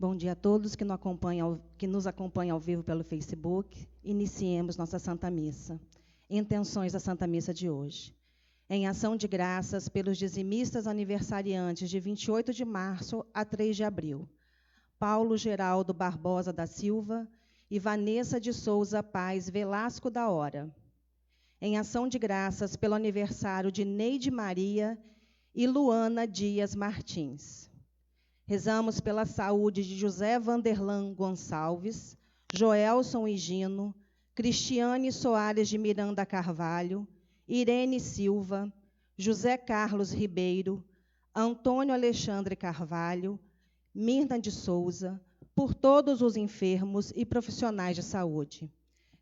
Bom dia a todos que nos acompanham ao vivo pelo Facebook. Iniciemos nossa Santa Missa. Intenções da Santa Missa de hoje. Em ação de graças pelos dizimistas aniversariantes de 28 de março a 3 de abril. Paulo Geraldo Barbosa da Silva e Vanessa de Souza Paz Velasco da Hora. Em ação de graças pelo aniversário de Neide Maria e Luana Dias Martins. Rezamos pela saúde de José Vanderlan Gonçalves, Joelson Higino, Cristiane Soares de Miranda Carvalho, Irene Silva, José Carlos Ribeiro, Antônio Alexandre Carvalho, Mirna de Souza, por todos os enfermos e profissionais de saúde.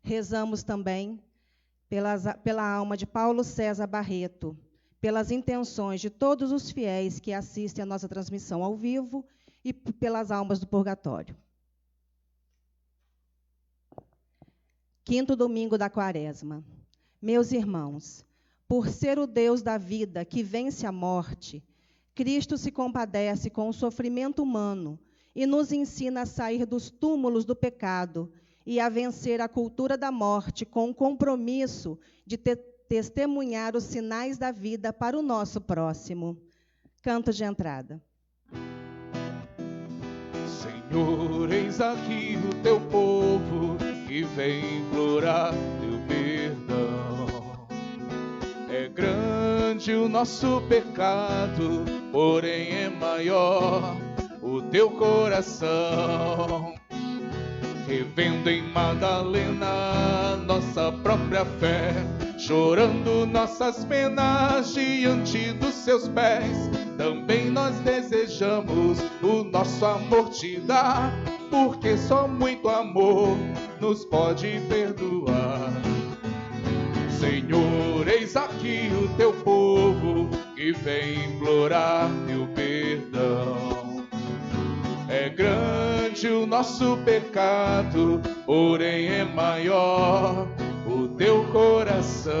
Rezamos também pela alma de Paulo César Barreto, pelas intenções de todos os fiéis que assistem à nossa transmissão ao vivo e pelas almas do purgatório. Quinto domingo da Quaresma. Meus irmãos, por ser o Deus da vida que vence a morte, Cristo se compadece com o sofrimento humano e nos ensina a sair dos túmulos do pecado e a vencer a cultura da morte com o compromisso de testemunhar os sinais da vida para o nosso próximo. Canto de entrada. Senhor, eis aqui o teu povo que vem implorar teu perdão. É grande o nosso pecado, porém é maior o teu coração. Revendo em Madalena nossa própria fé, chorando nossas penas diante dos seus pés, também nós desejamos o nosso amor te dar, porque só muito amor nos pode perdoar. Senhor, eis aqui o teu povo que vem implorar teu perdão. É grande o nosso pecado, porém é maior o teu coração.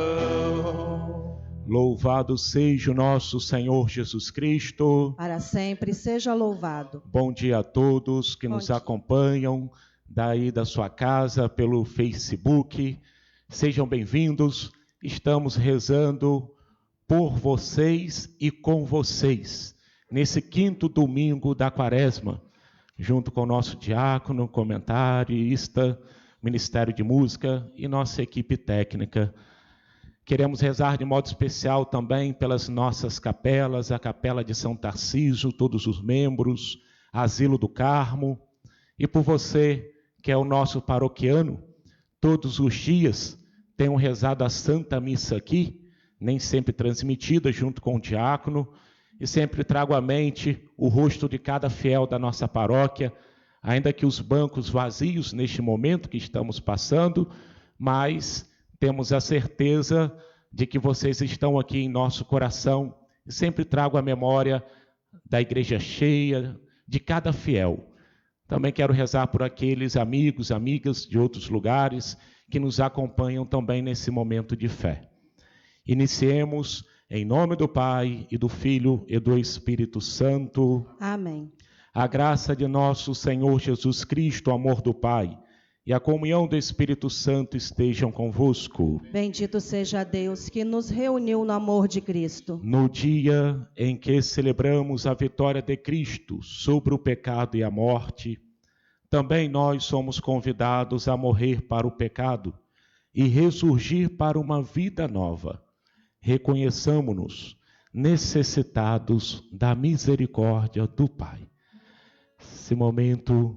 Louvado seja o nosso Senhor Jesus Cristo. Para sempre seja louvado. Bom dia a todos que nos acompanham daí da sua casa pelo Facebook. Sejam bem-vindos. Estamos rezando por vocês e com vocês nesse quinto domingo da Quaresma, junto com o nosso diácono, comentarista, Ministério de Música e nossa equipe técnica. Queremos rezar de modo especial também pelas nossas capelas, a Capela de São Tarcísio, todos os membros, Asilo do Carmo, e por você, que é o nosso paroquiano, todos os dias tenho rezado a Santa Missa aqui, nem sempre transmitida junto com o diácono, e sempre trago à mente o rosto de cada fiel da nossa paróquia, ainda que os bancos vazios neste momento que estamos passando, mas temos a certeza de que vocês estão aqui em nosso coração, e sempre trago a memória da igreja cheia, de cada fiel. Também quero rezar por aqueles amigos, amigas de outros lugares que nos acompanham também nesse momento de fé. Iniciemos em nome do Pai, e do Filho, e do Espírito Santo. Amém. A graça de nosso Senhor Jesus Cristo, o amor do Pai, e a comunhão do Espírito Santo estejam convosco. Bendito seja Deus que nos reuniu no amor de Cristo. No dia em que celebramos a vitória de Cristo sobre o pecado e a morte, também nós somos convidados a morrer para o pecado e ressurgir para uma vida nova. Reconheçamo-nos necessitados da misericórdia do Pai. Esse momento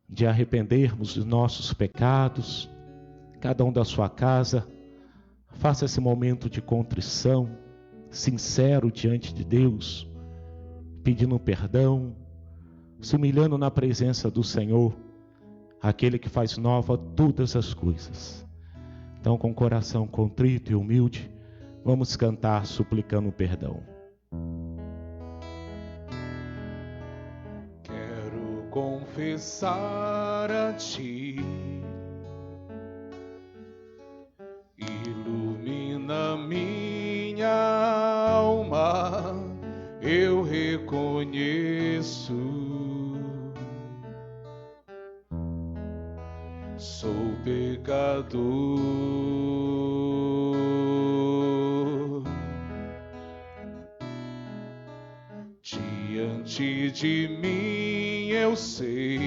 de arrependermos dos nossos pecados, cada um da sua casa, faça esse momento de contrição, sincero diante de Deus, pedindo perdão, se humilhando na presença do Senhor, aquele que faz nova todas as coisas. Então, com o coração contrito e humilde, vamos cantar suplicando perdão. Quero confessar a ti, ilumina minha alma, eu reconheço pecador. Diante de mim eu sei,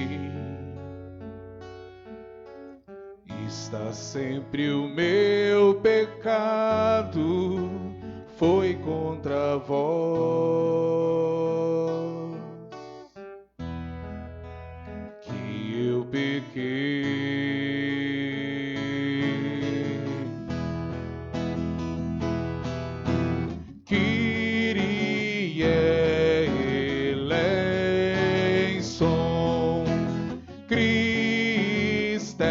está sempre o meu pecado, foi contra vós que eu pequei. Kyrie eleison, Christe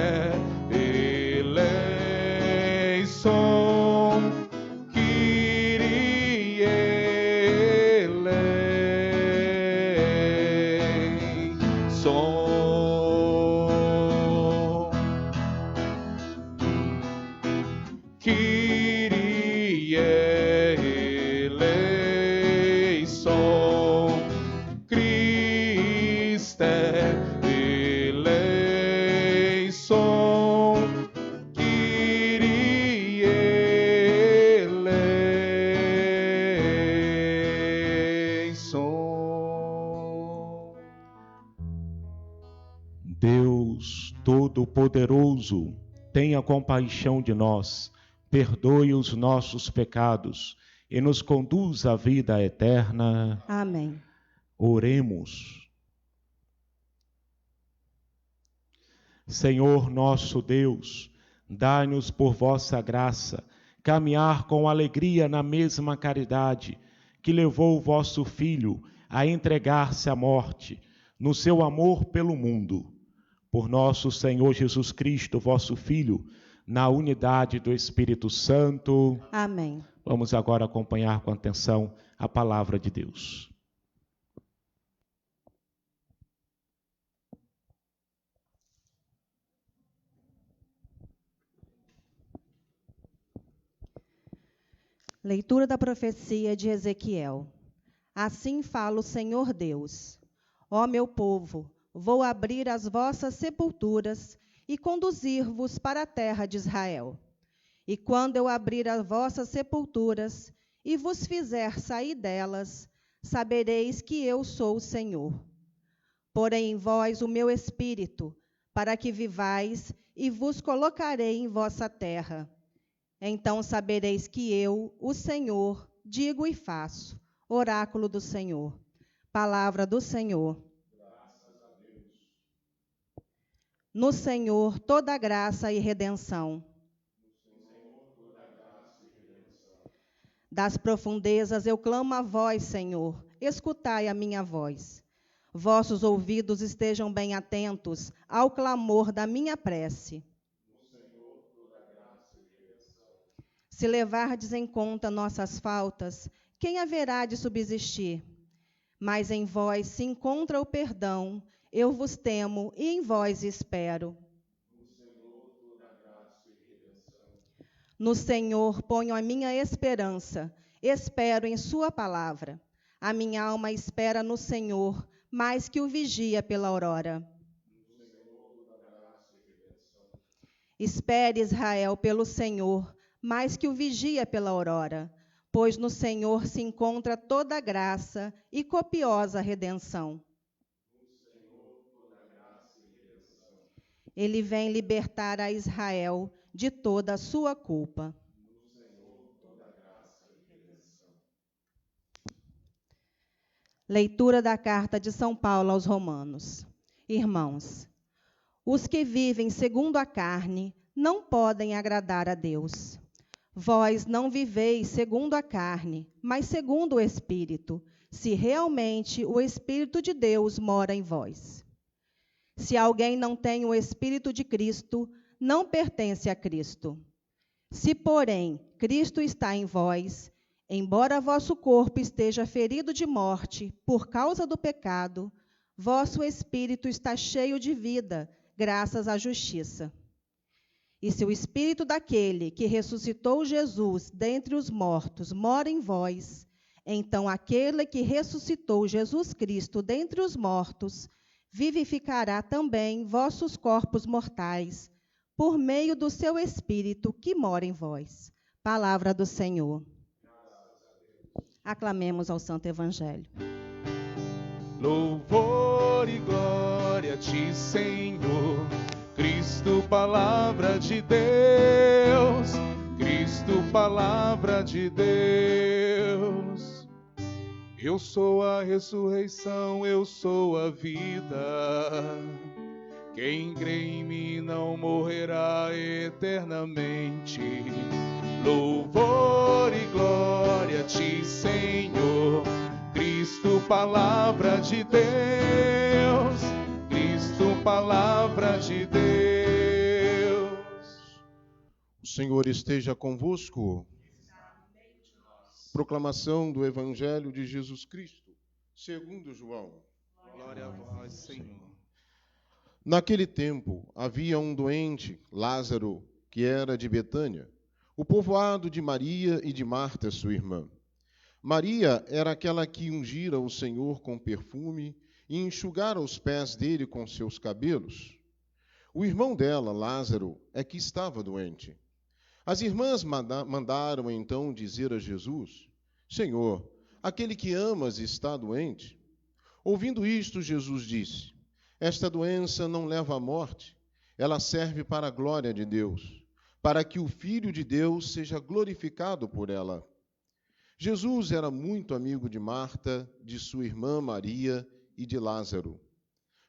eleison, Kyrie eleison, Kyrie eleison, Christe eleison, Kyrie eleison. Deus Todo-Poderoso, tenha compaixão de nós, perdoe os nossos pecados e nos conduz à vida eterna. Amém. Oremos. Senhor nosso Deus, dai-nos por vossa graça caminhar com alegria na mesma caridade que levou o vosso Filho a entregar-se à morte no seu amor pelo mundo. Por nosso Senhor Jesus Cristo, vosso Filho, na unidade do Espírito Santo. Amém. Vamos agora acompanhar com atenção a palavra de Deus. Leitura da profecia de Ezequiel. Assim fala o Senhor Deus: Ó meu povo, vou abrir as vossas sepulturas e conduzir-vos para a terra de Israel. E quando eu abrir as vossas sepulturas e vos fizer sair delas, sabereis que eu sou o Senhor. Porei em vós o meu espírito, para que vivais, e vos colocarei em vossa terra. Então sabereis que eu, o Senhor, digo e faço. Oráculo do Senhor. Palavra do Senhor. Graças a Deus. No Senhor toda graça e redenção. Das profundezas eu clamo a vós, Senhor, escutai a minha voz. Vossos ouvidos estejam bem atentos ao clamor da minha prece. Se levardes em conta nossas faltas, quem haverá de subsistir? Mas em vós se encontra o perdão, eu vos temo e em vós espero. No Senhor ponho a minha esperança, espero em sua palavra. A minha alma espera no Senhor, mais que o vigia pela aurora. Espere, Israel, pelo Senhor, mais que o vigia pela aurora, pois no Senhor se encontra toda graça e copiosa redenção. Ele vem libertar a Israel de toda a sua culpa. Leitura da carta de São Paulo aos Romanos. Irmãos, os que vivem segundo a carne não podem agradar a Deus. Vós não viveis segundo a carne, mas segundo o Espírito, se realmente o Espírito de Deus mora em vós. Se alguém não tem o Espírito de Cristo, não pertence a Cristo. Se, porém, Cristo está em vós, embora vosso corpo esteja ferido de morte por causa do pecado, vosso espírito está cheio de vida, graças à justiça. E se o Espírito daquele que ressuscitou Jesus dentre os mortos mora em vós, então aquele que ressuscitou Jesus Cristo dentre os mortos vivificará também vossos corpos mortais, por meio do seu Espírito que mora em vós. Palavra do Senhor. Aclamemos ao Santo Evangelho. Louvor e glória a ti, Senhor. Cristo, palavra de Deus. Cristo, palavra de Deus. Eu sou a ressurreição, eu sou a vida. Quem crê em mim não morrerá eternamente. Louvor e glória a ti, Senhor. Cristo, palavra de Deus. Cristo, palavra de Deus. O Senhor esteja convosco. Proclamação do Evangelho de Jesus Cristo, segundo João. Glória a vós, Senhor. Naquele tempo, havia um doente, Lázaro, que era de Betânia, o povoado de Maria e de Marta, sua irmã. Maria era aquela que ungira o Senhor com perfume e enxugara os pés dele com seus cabelos. O irmão dela, Lázaro, é que estava doente. As irmãs mandaram então dizer a Jesus: Senhor, aquele que amas está doente. Ouvindo isto, Jesus disse: Esta doença não leva à morte, ela serve para a glória de Deus, para que o Filho de Deus seja glorificado por ela. Jesus era muito amigo de Marta, de sua irmã Maria e de Lázaro.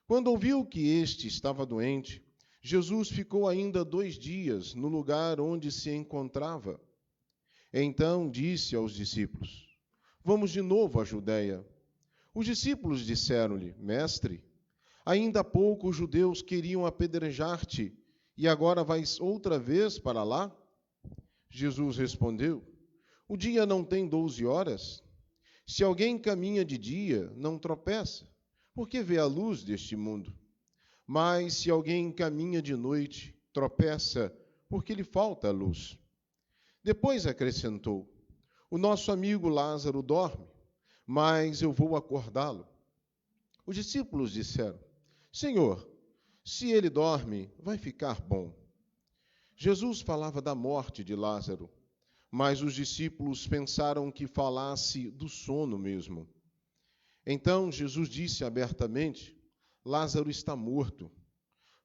Quando ouviu que este estava doente, Jesus ficou ainda 2 dias no lugar onde se encontrava. Então disse aos discípulos: Vamos de novo à Judeia. Os discípulos disseram-lhe: Mestre, ainda há pouco os judeus queriam apedrejar-te, e agora vais outra vez para lá? Jesus respondeu: O dia não tem 12 horas? Se alguém caminha de dia, não tropeça, porque vê a luz deste mundo. Mas se alguém caminha de noite, tropeça, porque lhe falta a luz. Depois acrescentou: O nosso amigo Lázaro dorme, mas eu vou acordá-lo. Os discípulos disseram: Senhor, se ele dorme, vai ficar bom. Jesus falava da morte de Lázaro, mas os discípulos pensaram que falasse do sono mesmo. Então Jesus disse abertamente: Lázaro está morto,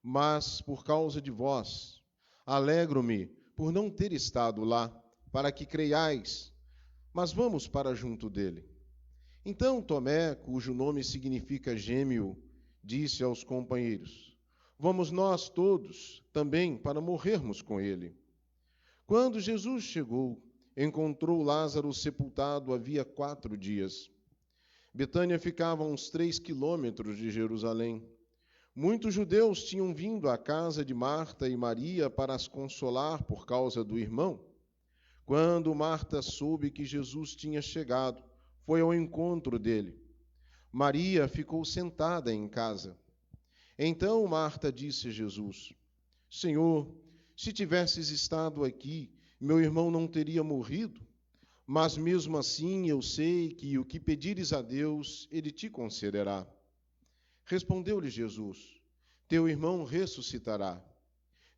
mas por causa de vós, alegro-me por não ter estado lá, para que creiais, mas vamos para junto dele. Então Tomé, cujo nome significa gêmeo, disse aos companheiros: Vamos nós todos também para morrermos com ele. Quando Jesus chegou, encontrou Lázaro sepultado havia 4 dias. Betânia ficava a uns 3 quilômetros de Jerusalém. Muitos judeus tinham vindo à casa de Marta e Maria para as consolar por causa do irmão. Quando Marta soube que Jesus tinha chegado, foi ao encontro dele. Maria ficou sentada em casa. Então Marta disse a Jesus: Senhor, se tivesses estado aqui, meu irmão não teria morrido. Mas mesmo assim eu sei que o que pedires a Deus, ele te concederá. Respondeu-lhe Jesus: Teu irmão ressuscitará.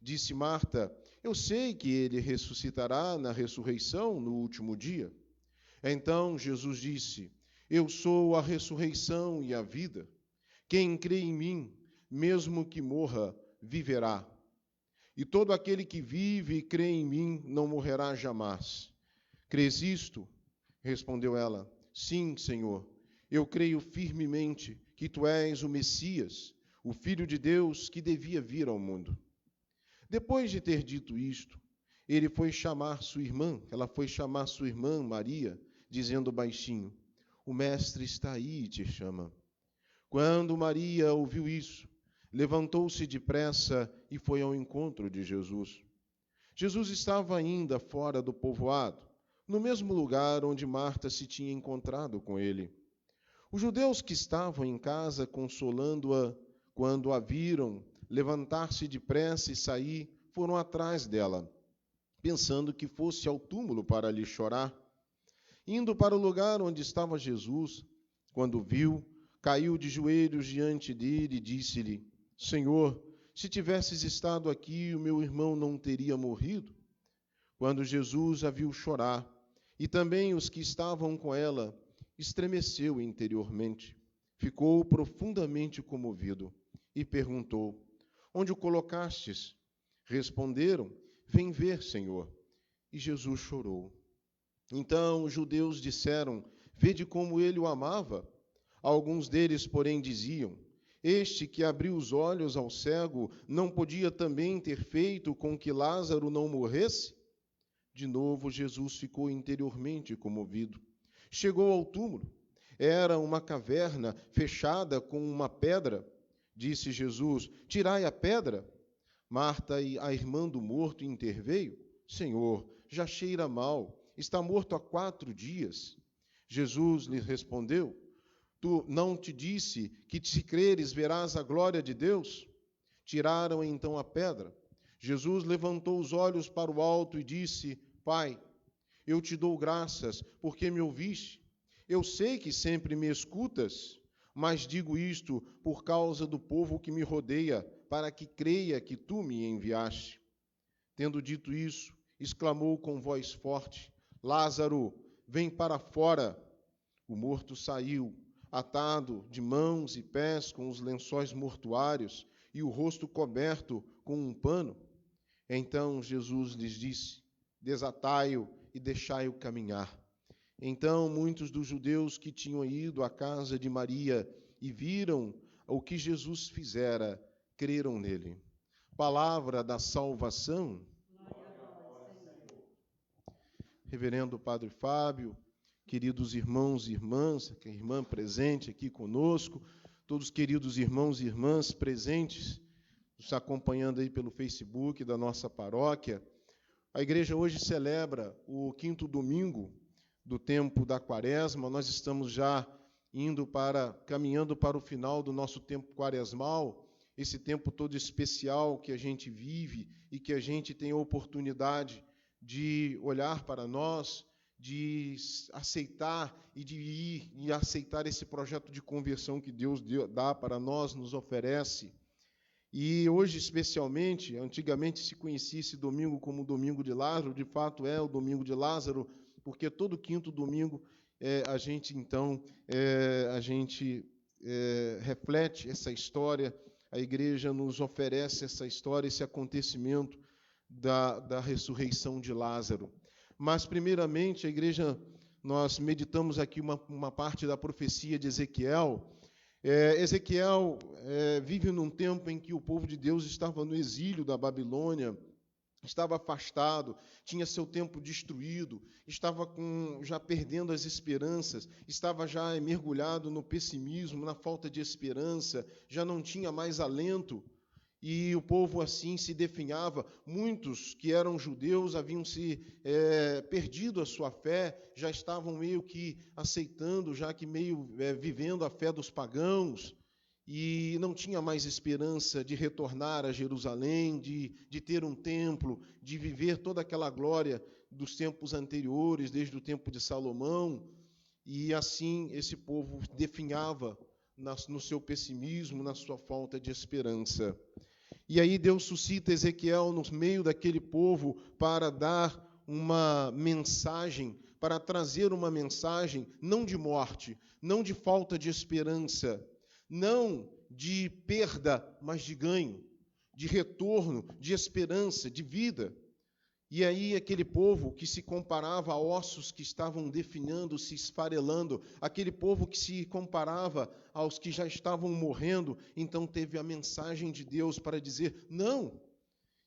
Disse Marta: Eu sei que ele ressuscitará na ressurreição no último dia. Então Jesus disse: Eu sou a ressurreição e a vida. Quem crê em mim, mesmo que morra, viverá. E todo aquele que vive e crê em mim não morrerá jamais. Crês isto? Respondeu ela: Sim, Senhor. Eu creio firmemente que tu és o Messias, o Filho de Deus que devia vir ao mundo. Depois de ter dito isto, ela foi chamar sua irmã Maria, dizendo baixinho: O Mestre está aí e te chama. Quando Maria ouviu isso, levantou-se depressa e foi ao encontro de Jesus. Jesus estava ainda fora do povoado, no mesmo lugar onde Marta se tinha encontrado com ele. Os judeus que estavam em casa consolando-a, quando a viram levantar-se depressa e sair, foram atrás dela, pensando que fosse ao túmulo para lhe chorar. Indo para o lugar onde estava Jesus, quando viu, caiu de joelhos diante dele e disse-lhe: Senhor, se tivesses estado aqui, o meu irmão não teria morrido. Quando Jesus a viu chorar, e também os que estavam com ela, estremeceu interiormente, ficou profundamente comovido e perguntou: onde o colocastes? Responderam: vem ver, Senhor. E Jesus chorou. Então os judeus disseram: vede como ele o amava. Alguns deles, porém, diziam: este que abriu os olhos ao cego não podia também ter feito com que Lázaro não morresse? De novo Jesus ficou interiormente comovido. Chegou ao túmulo. Era uma caverna fechada com uma pedra. Disse Jesus: tirai a pedra. Marta, a irmã do morto, interveio: Senhor, já cheira mal, está morto há 4 dias. Jesus lhe respondeu: tu não te disse que, se creres, verás a glória de Deus? Tiraram então a pedra. Jesus levantou os olhos para o alto e disse: Pai, eu te dou graças porque me ouviste. Eu sei que sempre me escutas, mas digo isto por causa do povo que me rodeia, para que creia que tu me enviaste. Tendo dito isso, exclamou com voz forte: Lázaro, vem para fora. O morto saiu, atado de mãos e pés com os lençóis mortuários e o rosto coberto com um pano. Então Jesus lhes disse: desatai-o e deixai-o caminhar. Então muitos dos judeus que tinham ido à casa de Maria e viram o que Jesus fizera, creram nele. Palavra da salvação. Reverendo Padre Fábio, queridos irmãos e irmãs, a irmã presente aqui conosco, todos os queridos irmãos e irmãs presentes, nos acompanhando aí pelo Facebook da nossa paróquia. A igreja hoje celebra o 5º domingo do tempo da Quaresma. Nós estamos já caminhando para o final do nosso tempo quaresmal, esse tempo todo especial que a gente vive e que a gente tem a oportunidade de olhar para nós, de aceitar e de ir e aceitar esse projeto de conversão que Deus dá para nós, nos oferece. E hoje, especialmente, antigamente se conhecia esse domingo como o Domingo de Lázaro, de fato é o Domingo de Lázaro, porque todo 5º domingo a gente reflete essa história, a igreja nos oferece essa história, esse acontecimento da ressurreição de Lázaro. Mas, primeiramente, a igreja, nós meditamos aqui uma parte da profecia de Ezequiel. Ezequiel vive num tempo em que o povo de Deus estava no exílio da Babilônia, estava afastado, tinha seu tempo destruído, estava já perdendo as esperanças, estava já mergulhado no pessimismo, na falta de esperança, já não tinha mais alento. E o povo assim se definhava. Muitos que eram judeus haviam se perdido a sua fé, já estavam meio que aceitando, já que meio vivendo a fé dos pagãos, e não tinha mais esperança de retornar a Jerusalém, de ter um templo, de viver toda aquela glória dos tempos anteriores, desde o tempo de Salomão. E assim esse povo definhava no seu pessimismo, na sua falta de esperança. E aí Deus suscita Ezequiel no meio daquele povo para dar uma mensagem, para trazer uma mensagem não de morte, não de falta de esperança, não de perda, mas de ganho, de retorno, de esperança, de vida. E aí aquele povo que se comparava a ossos que estavam definhando, se esfarelando, aquele povo que se comparava aos que já estavam morrendo, então teve a mensagem de Deus para dizer: não,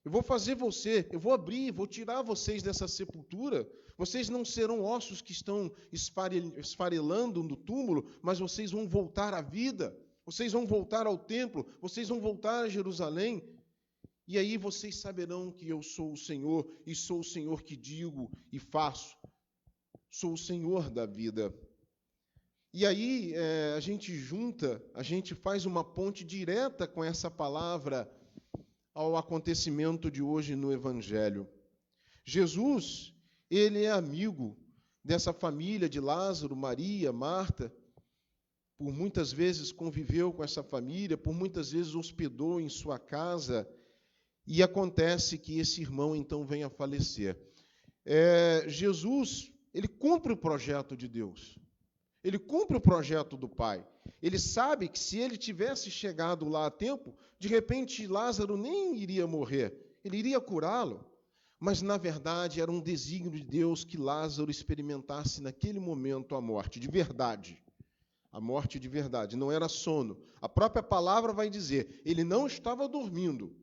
eu vou fazer eu vou abrir, vou tirar vocês dessa sepultura, vocês não serão ossos que estão esfarelando no túmulo, mas vocês vão voltar à vida, vocês vão voltar ao templo, vocês vão voltar a Jerusalém. E aí vocês saberão que eu sou o Senhor, e sou o Senhor que digo e faço. Sou o Senhor da vida. E aí a gente faz uma ponte direta com essa palavra ao acontecimento de hoje no Evangelho. Jesus, ele é amigo dessa família de Lázaro, Maria, Marta, por muitas vezes conviveu com essa família, por muitas vezes hospedou em sua casa, e acontece que esse irmão então vem a falecer. Jesus, ele cumpre o projeto de Deus. Ele cumpre o projeto do Pai. Ele sabe que se ele tivesse chegado lá a tempo, de repente Lázaro nem iria morrer, ele iria curá-lo. Mas, na verdade, era um desígnio de Deus que Lázaro experimentasse naquele momento a morte de verdade. A morte de verdade, não era sono. A própria palavra vai dizer, ele não estava dormindo.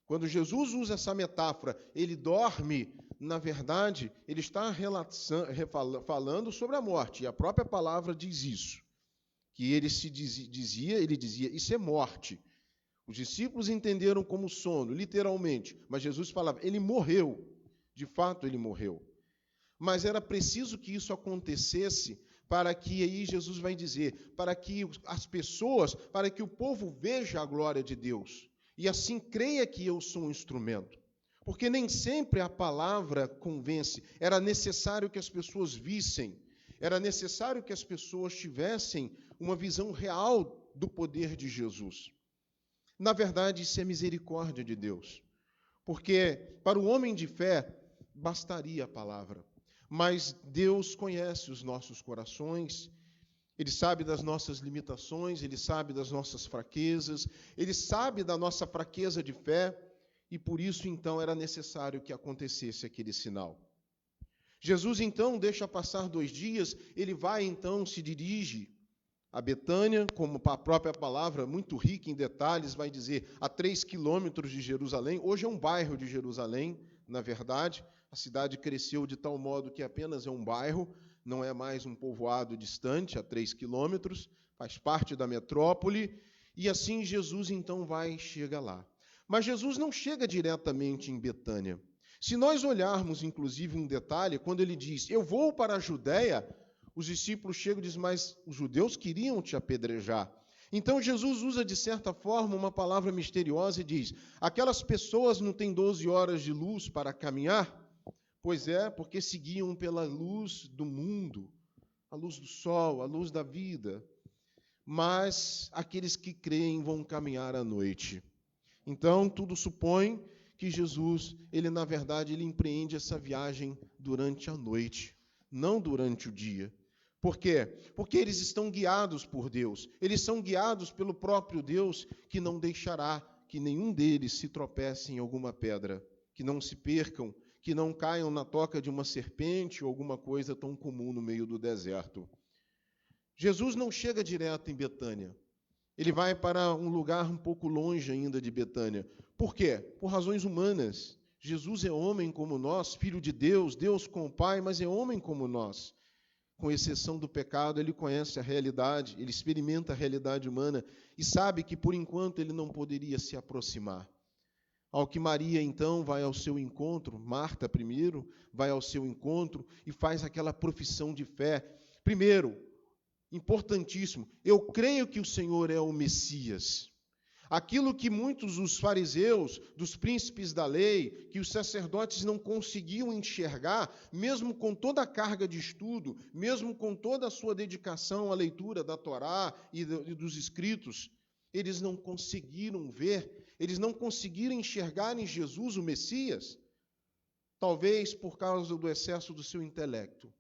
Quando Jesus usa essa metáfora, ele dorme, na verdade, ele está falando sobre a morte. E a própria palavra diz isso. Que ele dizia, isso é morte. Os discípulos entenderam como sono, literalmente. Mas Jesus falava, ele morreu. De fato, ele morreu. Mas era preciso que isso acontecesse para que, aí Jesus vai dizer, para que as pessoas, para que o povo veja a glória de Deus. E assim creia que eu sou um instrumento. Porque nem sempre a palavra convence. Era necessário que as pessoas vissem. Era necessário que as pessoas tivessem uma visão real do poder de Jesus. Na verdade, isso é misericórdia de Deus. Porque para o homem de fé, bastaria a palavra. Mas Deus conhece os nossos corações, Ele sabe das nossas limitações, Ele sabe das nossas fraquezas, Ele sabe da nossa fraqueza de fé, e por isso, então, era necessário que acontecesse aquele sinal. Jesus, então, deixa passar 2 dias, ele vai, então, se dirige a Betânia, como a própria palavra, muito rica em detalhes, vai dizer, a 3 quilômetros de Jerusalém. Hoje é um bairro de Jerusalém, na verdade. A cidade cresceu de tal modo que apenas é um bairro, não é mais um povoado distante, a 3 quilômetros, faz parte da metrópole, e assim Jesus, então, chega lá. Mas Jesus não chega diretamente em Betânia. Se nós olharmos, inclusive, um detalhe, quando ele diz, eu vou para a Judéia, os discípulos chegam e dizem, mas os judeus queriam te apedrejar. Então Jesus usa, de certa forma, uma palavra misteriosa e diz, aquelas pessoas não têm 12 horas de luz para caminhar? Pois é, porque seguiam pela luz do mundo, a luz do sol, a luz da vida. Mas aqueles que creem vão caminhar à noite. Então, tudo supõe que Jesus, na verdade, ele empreende essa viagem durante a noite, não durante o dia. Por quê? Porque eles estão guiados por Deus. Eles são guiados pelo próprio Deus, que não deixará que nenhum deles se tropece em alguma pedra, que não se percam, que não caiam na toca de uma serpente ou alguma coisa tão comum no meio do deserto. Jesus não chega direto em Betânia. Ele vai para um lugar um pouco longe ainda de Betânia. Por quê? Por razões humanas. Jesus é homem como nós, filho de Deus, Deus com o Pai, mas é homem como nós. Com exceção do pecado, ele conhece a realidade, ele experimenta a realidade humana e sabe que, por enquanto, ele não poderia se aproximar. Ao que Maria, então, vai ao seu encontro, Marta primeiro, vai ao seu encontro e faz aquela profissão de fé. Primeiro, importantíssimo, eu creio que o Senhor é o Messias. Aquilo que muitos dos fariseus, dos príncipes da lei, que os sacerdotes não conseguiam enxergar, mesmo com toda a carga de estudo, mesmo com toda a sua dedicação à leitura da Torá e dos escritos, eles não conseguiram ver, eles não conseguiram enxergar em Jesus o Messias, talvez por causa do excesso do seu intelecto.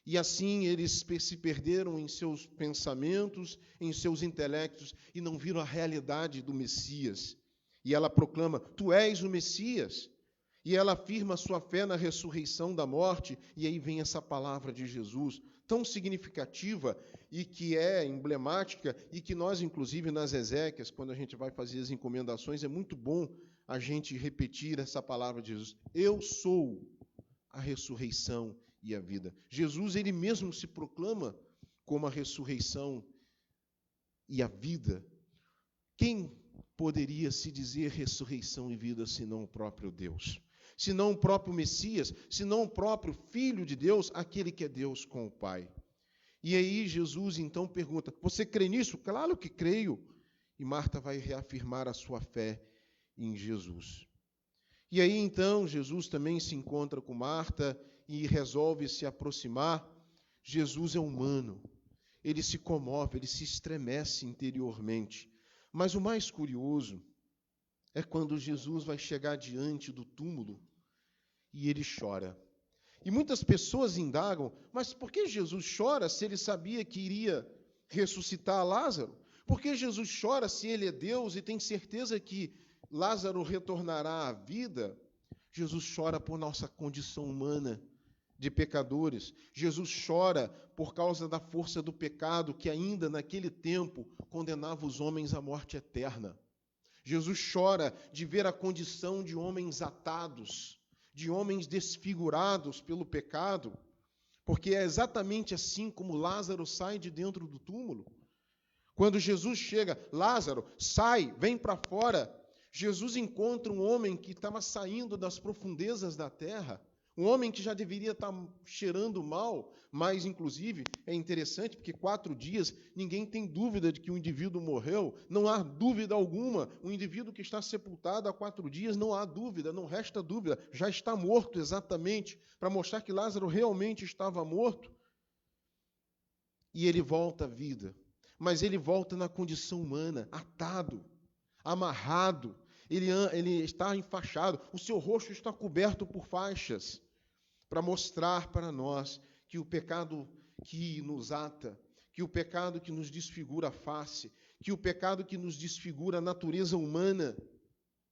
E assim eles se perderam em seus pensamentos, em seus intelectos, e não viram a realidade do Messias. E ela proclama, tu és o Messias. E ela afirma a sua fé na ressurreição da morte, e aí vem essa palavra de Jesus, tão significativa e que é emblemática, e que nós, inclusive, nas exéquias, quando a gente vai fazer as encomendações, é muito bom a gente repetir essa palavra de Jesus. Eu sou a ressurreição e a vida. Jesus, ele mesmo se proclama como a ressurreição e a vida. Quem poderia se dizer ressurreição e vida, senão o próprio Deus? Senão o próprio Messias, senão o próprio Filho de Deus, aquele que é Deus com o Pai. E aí Jesus então pergunta, você crê nisso? Claro que creio. E Marta vai reafirmar a sua fé em Jesus. E aí então Jesus também se encontra com Marta e resolve se aproximar. Jesus é humano. ele se comove, ele se estremece interiormente. Mas o mais curioso é quando Jesus vai chegar diante do túmulo e ele chora. E muitas pessoas indagam, mas por que Jesus chora se ele sabia que iria ressuscitar Lázaro? Por que Jesus chora se ele é Deus e tem certeza que Lázaro retornará à vida? Jesus chora por nossa condição humana de pecadores. Jesus chora por causa da força do pecado que ainda naquele tempo condenava os homens à morte eterna. Jesus chora de ver a condição de homens atados, de homens desfigurados pelo pecado, porque é exatamente assim como Lázaro sai de dentro do túmulo. Quando Jesus chega, Lázaro, sai, vem para fora. Jesus encontra um homem que estava saindo das profundezas da terra, um homem que já deveria estar cheirando mal, mas, inclusive, é interessante porque 4 dias ninguém tem dúvida de que o indivíduo morreu, não há dúvida alguma. O indivíduo que está sepultado há 4 dias, não há dúvida, não resta dúvida, já está morto exatamente, para mostrar que Lázaro realmente estava morto. E ele volta à vida, mas ele volta na condição humana, atado, amarrado, ele está enfaixado, o seu rosto está coberto por faixas, para mostrar para nós que o pecado que nos ata, que o pecado que nos desfigura a face, que o pecado que nos desfigura a natureza humana,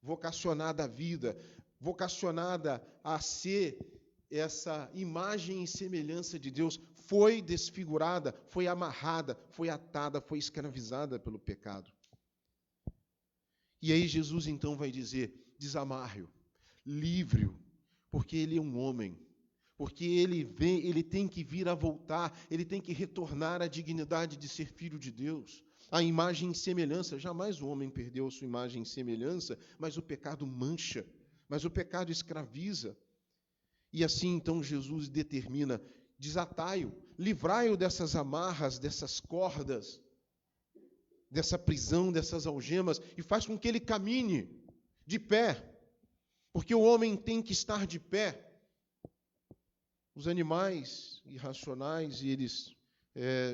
vocacionada à vida, vocacionada a ser essa imagem e semelhança de Deus, foi desfigurada, foi amarrada, foi atada, foi escravizada pelo pecado. E aí Jesus então vai dizer, desamarre-o, livre-o, porque ele é um homem, porque ele tem que vir a voltar, ele tem que retornar à dignidade de ser filho de Deus, a imagem e semelhança. Jamais o homem perdeu a sua imagem e semelhança, mas o pecado mancha, mas o pecado escraviza. E assim então Jesus determina, desatai-o, livrai-o dessas amarras, dessas cordas, dessa prisão, dessas algemas, e faz com que ele caminhe de pé, porque o homem tem que estar de pé. Os animais irracionais, eles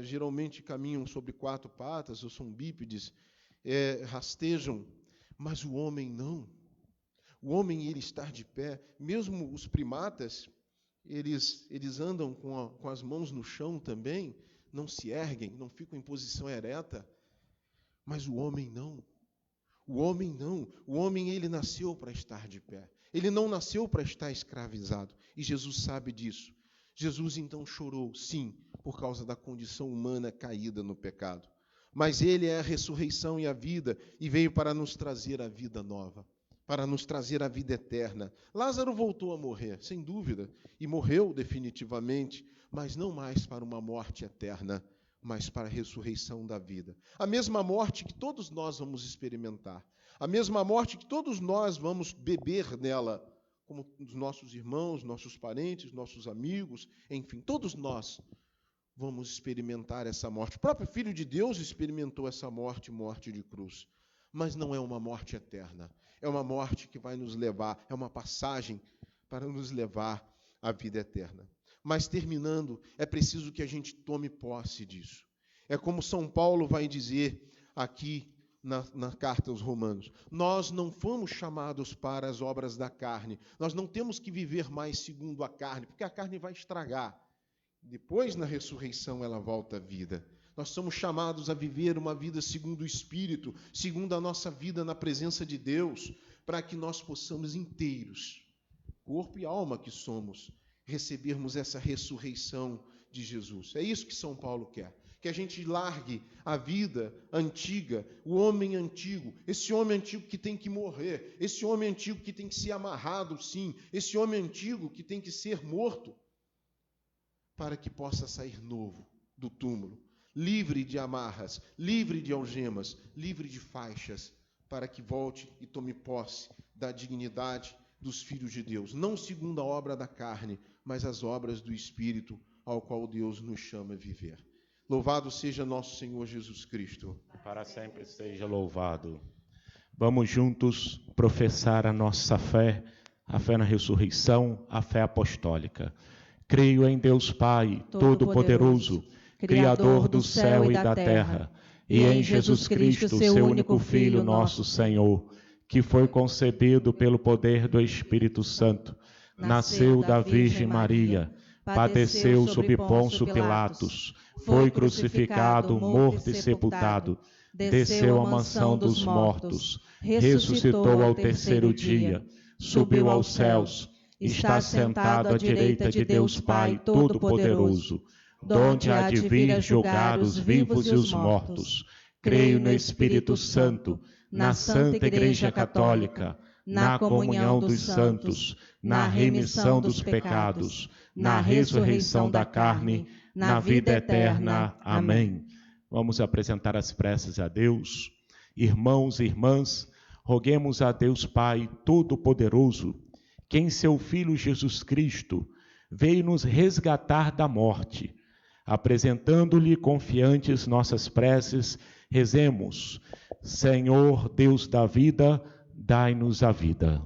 geralmente caminham sobre 4 patas, ou são bípedes, rastejam, mas o homem não. O homem, ele está de pé. Mesmo os primatas, eles andam com as mãos no chão também, não se erguem, não ficam em posição ereta. Mas o homem não. O homem não. O homem, ele nasceu para estar de pé. Ele não nasceu para estar escravizado. E Jesus sabe disso. Jesus então chorou, sim, por causa da condição humana caída no pecado. Mas ele é a ressurreição e a vida, e veio para nos trazer a vida nova, para nos trazer a vida eterna. Lázaro voltou a morrer, sem dúvida, e morreu definitivamente, mas não mais para uma morte eterna, mas para a ressurreição da vida. A mesma morte que todos nós vamos experimentar, a mesma morte que todos nós vamos beber nela, como os nossos irmãos, nossos parentes, nossos amigos, enfim, todos nós vamos experimentar essa morte. O próprio Filho de Deus experimentou essa morte, morte de cruz. Mas não é uma morte eterna, é uma morte que vai nos levar, é uma passagem para nos levar à vida eterna. Mas terminando, é preciso que a gente tome posse disso. É como São Paulo vai dizer aqui na carta aos Romanos. Nós não fomos chamados para as obras da carne. Nós não temos que viver mais segundo a carne, porque a carne vai estragar. Depois, na ressurreição, ela volta à vida. Nós somos chamados a viver uma vida segundo o Espírito, segundo a nossa vida na presença de Deus, para que nós possamos inteiros, corpo e alma que somos, recebermos essa ressurreição de Jesus. É isso que São Paulo quer. Que a gente largue a vida antiga, o homem antigo, esse homem antigo que tem que morrer, esse homem antigo que tem que ser amarrado, sim, esse homem antigo que tem que ser morto, para que possa sair novo do túmulo, livre de amarras, livre de algemas, livre de faixas, para que volte e tome posse da dignidade dos filhos de Deus, não segundo a obra da carne, mas as obras do Espírito, ao qual Deus nos chama a viver. Louvado seja nosso Senhor Jesus Cristo. Para sempre seja louvado. Vamos juntos professar a nossa fé, a fé na ressurreição, a fé apostólica. Creio em Deus Pai, Todo-Poderoso, Criador do céu e da terra, e em Jesus Cristo, seu único Filho, nosso Senhor, que foi concebido pelo poder do Espírito Santo, nasceu da Virgem Maria, padeceu sob Pôncio Pilatos, foi crucificado, morto e sepultado, desceu à mansão dos mortos, ressuscitou ao terceiro dia, subiu aos céus, está sentado à direita de Deus Pai Todo-Poderoso, donde há de vir julgar os vivos e os mortos. Creio no Espírito Santo, na Santa Igreja Católica, na comunhão dos santos, na remissão dos pecados, na ressurreição da carne, na vida eterna. Amém. Vamos apresentar as preces a Deus. Irmãos e irmãs, roguemos a Deus Pai Todo-Poderoso, que em seu Filho Jesus Cristo veio nos resgatar da morte. Apresentando-lhe confiantes nossas preces, rezemos: Senhor Deus da vida, dai-nos a vida.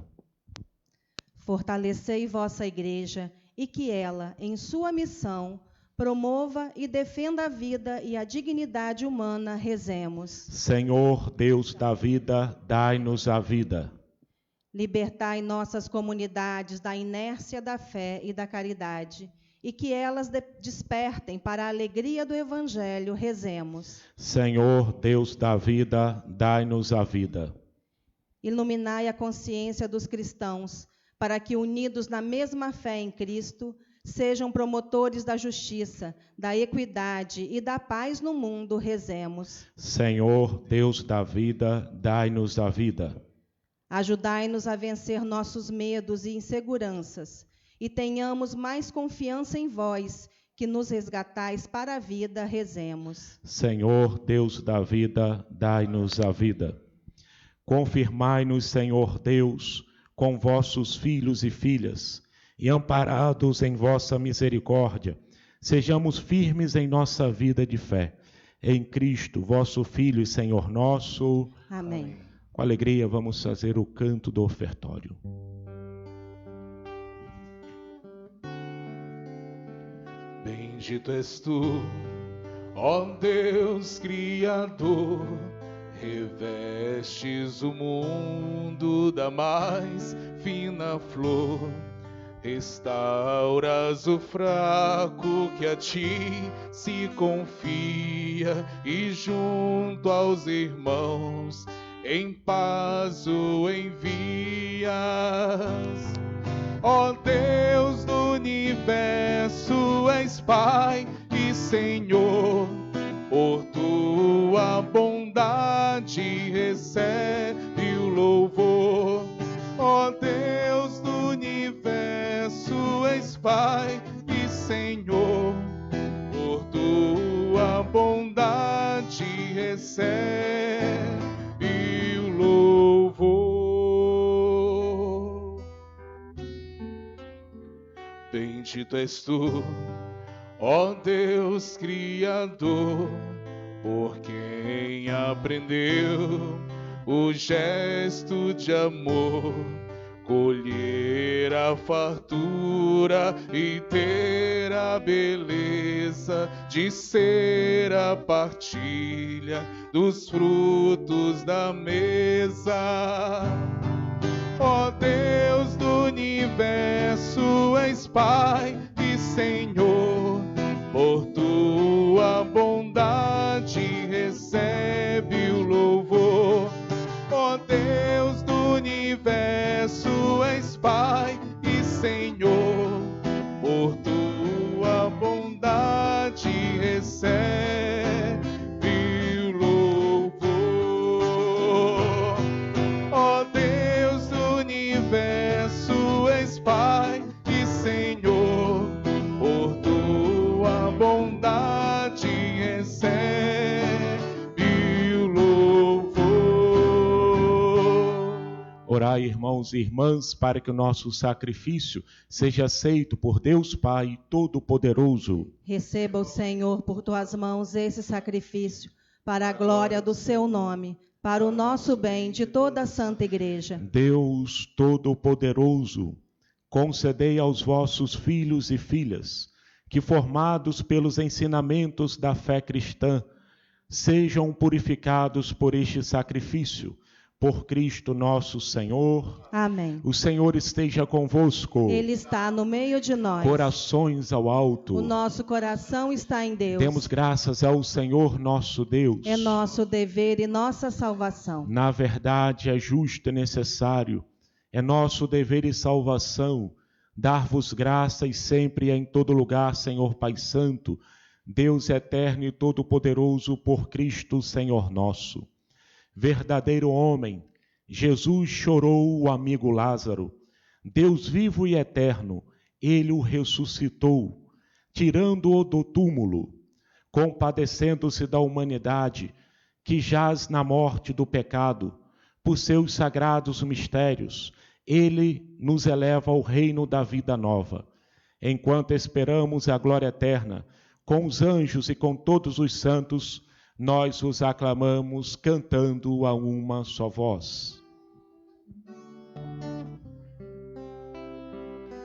Fortalecei vossa Igreja e que ela, em sua missão, promova e defenda a vida e a dignidade humana. Rezemos. Senhor Deus da vida, dai-nos a vida. Libertai nossas comunidades da inércia da fé e da caridade, e que elas despertem para a alegria do Evangelho. Rezemos. Senhor Deus da vida, dai-nos a vida. Iluminai a consciência dos cristãos, para que, unidos na mesma fé em Cristo, sejam promotores da justiça, da equidade e da paz no mundo. Rezemos. Senhor Deus da vida, dai-nos a vida. Ajudai-nos a vencer nossos medos e inseguranças, e tenhamos mais confiança em vós, que nos resgatais para a vida. Rezemos. Senhor Deus da vida, dai-nos a vida. Confirmai-nos, Senhor Deus, com vossos filhos e filhas, e amparados em vossa misericórdia, sejamos firmes em nossa vida de fé. Em Cristo, vosso Filho e Senhor nosso. Amém. Com alegria vamos fazer o canto do ofertório. Bendito és tu, ó Deus Criador, revestes o mundo da mais fina flor, restauras o fraco que a ti se confia, e junto aos irmãos em paz o envias. Ó Deus do universo, és Pai e Senhor, por tua bondade recebe o louvor. Ó Deus do universo, és Pai e Senhor, por tua bondade recebe o louvor. Bendito és tu, ó Deus Criador, por quem aprendeu o gesto de amor, colher a fartura e ter a beleza de ser a partilha dos frutos da mesa. Ó Deus do universo, és Pai e Senhor, por tua bondade recebe o louvor. Ó Deus do universo, és Pai e Senhor, por tua bondade recebe o louvor. Ó Deus do universo, és Pai e Senhor, por tua bondade recebe o louvor. Orai, irmãos e irmãs, para que o nosso sacrifício seja aceito por Deus Pai Todo-Poderoso. Receba o Senhor por tuas mãos esse sacrifício, para a glória do seu nome, para o nosso bem de toda a Santa Igreja. Deus Todo-Poderoso, concedei aos vossos filhos e filhas que, formados pelos ensinamentos da fé cristã, sejam purificados por este sacrifício, por Cristo nosso Senhor. Amém. O Senhor esteja convosco. Ele está no meio de nós. Corações ao alto. O nosso coração está em Deus. Demos graças ao Senhor nosso Deus. É nosso dever e nossa salvação. Na verdade, é justo e necessário, é nosso dever e salvação, dar-vos graças sempre e em todo lugar, Senhor Pai Santo, Deus eterno e todo-poderoso, por Cristo, Senhor nosso. Verdadeiro homem, Jesus chorou o amigo Lázaro. Deus vivo e eterno, ele o ressuscitou, tirando-o do túmulo, compadecendo-se da humanidade que jaz na morte do pecado. Por seus sagrados mistérios, ele nos eleva ao reino da vida nova. Enquanto esperamos a glória eterna, com os anjos e com todos os santos, nós os aclamamos cantando a uma só voz.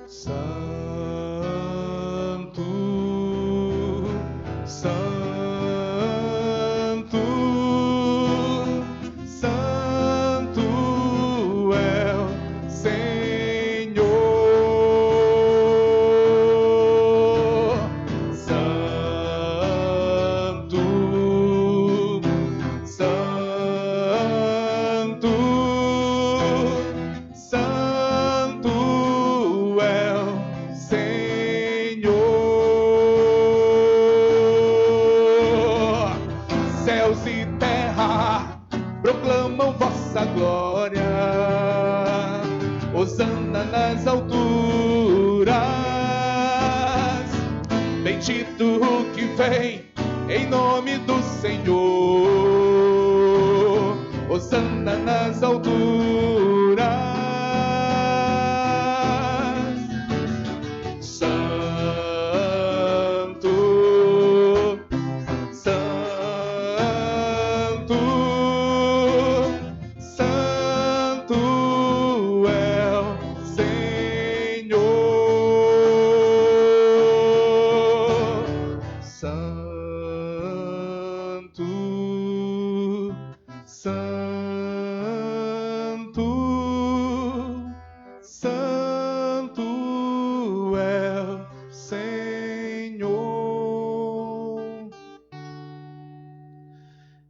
Santo, Santo, Santo é o Senhor. Santo, Santo, Santo é o Senhor. Céus e terra proclamam vossa glória. Hosana nas alturas. Bendito o que vem em nome do Senhor. Hosana nas alturas. Santo, Santo, Santo é o Senhor. Santo, Santo, Santo é o Senhor.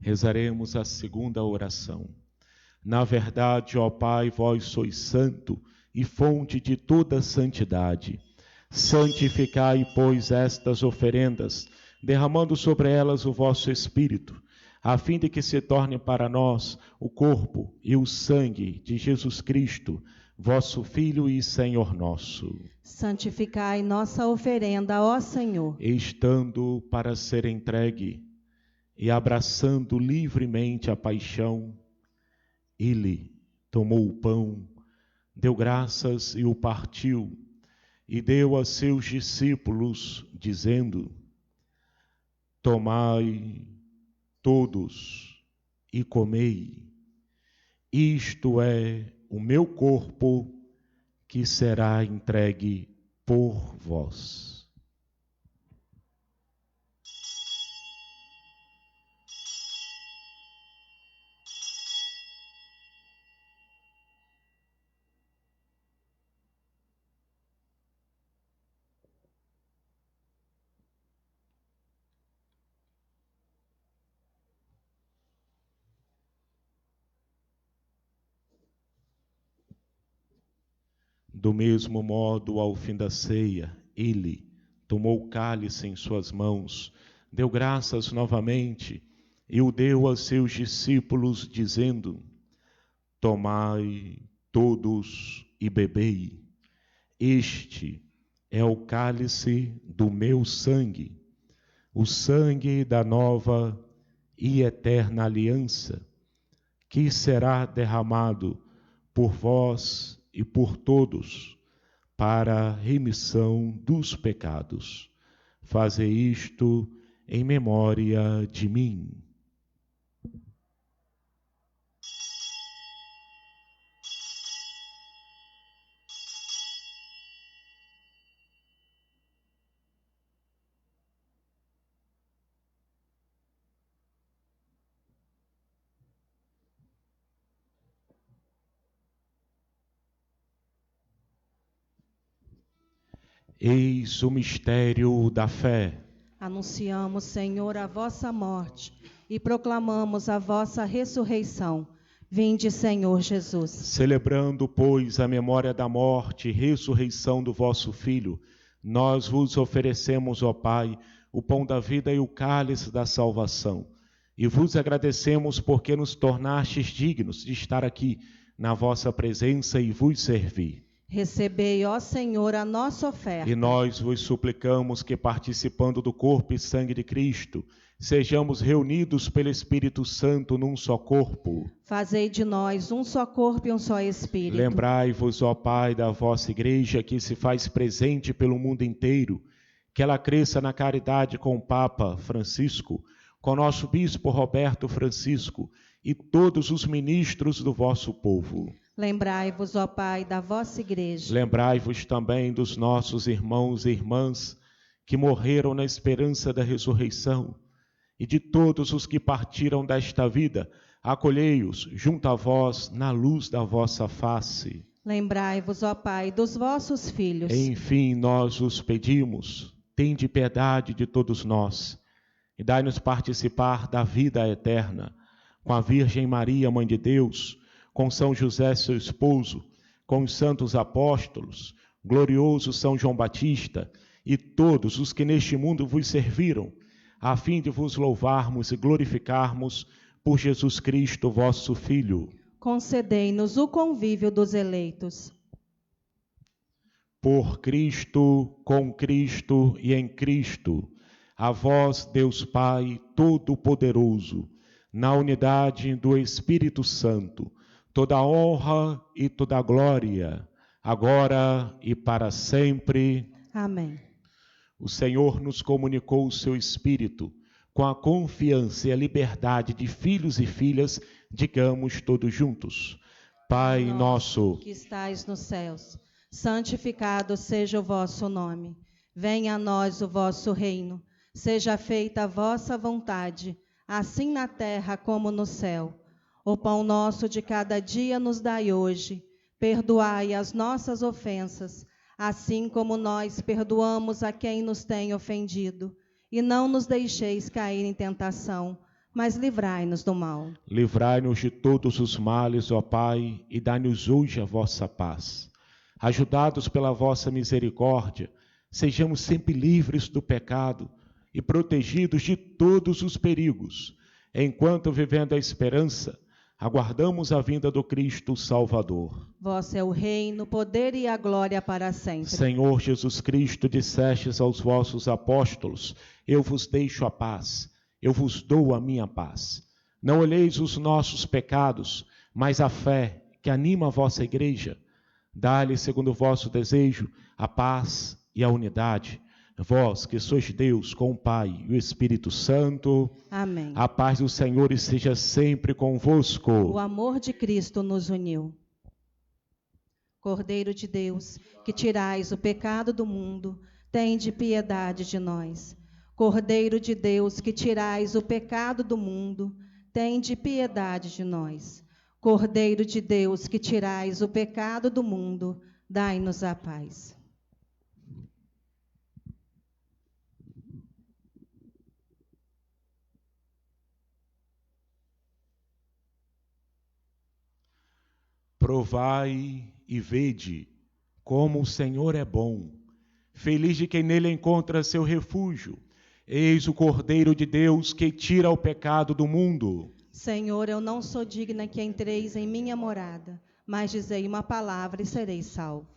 Rezaremos a segunda oração. Na verdade, ó Pai, vós sois santo e fonte de toda santidade. Santificai, pois, estas oferendas, derramando sobre elas o vosso Espírito, a fim de que se torne para nós o corpo e o sangue de Jesus Cristo, vosso Filho e Senhor nosso. Santificai nossa oferenda, ó Senhor. Estando para ser entregue e abraçando livremente a paixão, ele tomou o pão, deu graças e o partiu, e deu a seus discípulos, dizendo: tomai todos e comei, isto é o meu corpo que será entregue por vós. Do mesmo modo, ao fim da ceia, ele tomou o cálice em suas mãos, deu graças novamente e o deu a seus discípulos, dizendo: tomai todos e bebei. Este é o cálice do meu sangue, o sangue da nova e eterna aliança, que será derramado por vós e por todos, para a remissão dos pecados. Fazei isto em memória de mim. Eis o mistério da fé. Anunciamos, Senhor, a vossa morte e proclamamos a vossa ressurreição. Vinde, Senhor Jesus. Celebrando, pois, a memória da morte e ressurreição do vosso Filho, nós vos oferecemos, ó Pai, o pão da vida e o cálice da salvação. E vos agradecemos porque nos tornastes dignos de estar aqui na vossa presença e vos servir. Recebei, ó Senhor, a nossa oferta. E nós vos suplicamos que, participando do corpo e sangue de Cristo, sejamos reunidos pelo Espírito Santo num só corpo. Fazei de nós um só corpo e um só Espírito. Lembrai-vos, ó Pai, da vossa Igreja que se faz presente pelo mundo inteiro, que ela cresça na caridade com o Papa Francisco, com nosso Bispo Roberto Francisco e todos os ministros do vosso povo. Lembrai-vos, ó Pai, da vossa Igreja. Lembrai-vos também dos nossos irmãos e irmãs que morreram na esperança da ressurreição e de todos os que partiram desta vida. Acolhei-os junto a vós na luz da vossa face. Lembrai-vos, ó Pai, dos vossos filhos. Enfim, nós os pedimos, tende piedade de todos nós e dai-nos participar da vida eterna com a Virgem Maria, Mãe de Deus, com São José, seu esposo, com os santos apóstolos, glorioso São João Batista e todos os que neste mundo vos serviram, a fim de vos louvarmos e glorificarmos por Jesus Cristo, vosso Filho. Concedei-nos o convívio dos eleitos. Por Cristo, com Cristo e em Cristo, a vós, Deus Pai Todo-Poderoso, na unidade do Espírito Santo, toda honra e toda glória, agora e para sempre. Amém. O Senhor nos comunicou o seu Espírito, com a confiança e a liberdade de filhos e filhas, digamos todos juntos. Pai nosso, que estais nos céus, santificado seja o vosso nome. Venha a nós o vosso reino. Seja feita a vossa vontade, assim na terra como no céu. O pão nosso de cada dia nos dai hoje. Perdoai as nossas ofensas, assim como nós perdoamos a quem nos tem ofendido. E não nos deixeis cair em tentação, mas livrai-nos do mal. Livrai-nos de todos os males, ó Pai, e dai-nos hoje a vossa paz. Ajudados pela vossa misericórdia, sejamos sempre livres do pecado e protegidos de todos os perigos, enquanto, vivendo a esperança, aguardamos a vinda do Cristo Salvador. Vosso é o reino, o poder e a glória para sempre. Senhor Jesus Cristo, dissestes aos vossos apóstolos: eu vos deixo a paz, eu vos dou a minha paz. Não olheis os nossos pecados, mas a fé que anima a vossa igreja. Dá-lhe, segundo o vosso desejo, a paz e a unidade. Vós que sois Deus com o Pai e o Espírito Santo. Amém. A paz do Senhor esteja sempre convosco. O amor de Cristo nos uniu. Cordeiro de Deus, que tirais o pecado do mundo, tende piedade de nós. Cordeiro de Deus, que tirais o pecado do mundo, tende piedade de nós. Cordeiro de Deus, que tirais o pecado do mundo, dai-nos a paz. Provai e vede como o Senhor é bom. Feliz de quem nele encontra seu refúgio. Eis o Cordeiro de Deus que tira o pecado do mundo. Senhor, eu não sou digna que entreis em minha morada, mas dizei uma palavra e serei salvo.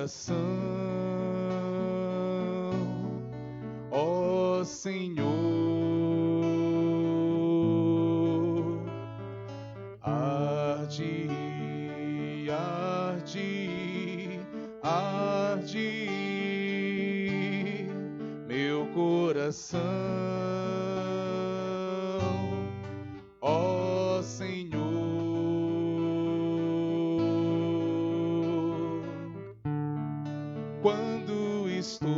coração, ó Senhor. Arde, arde, arde meu coração, ó Senhor. Quando estou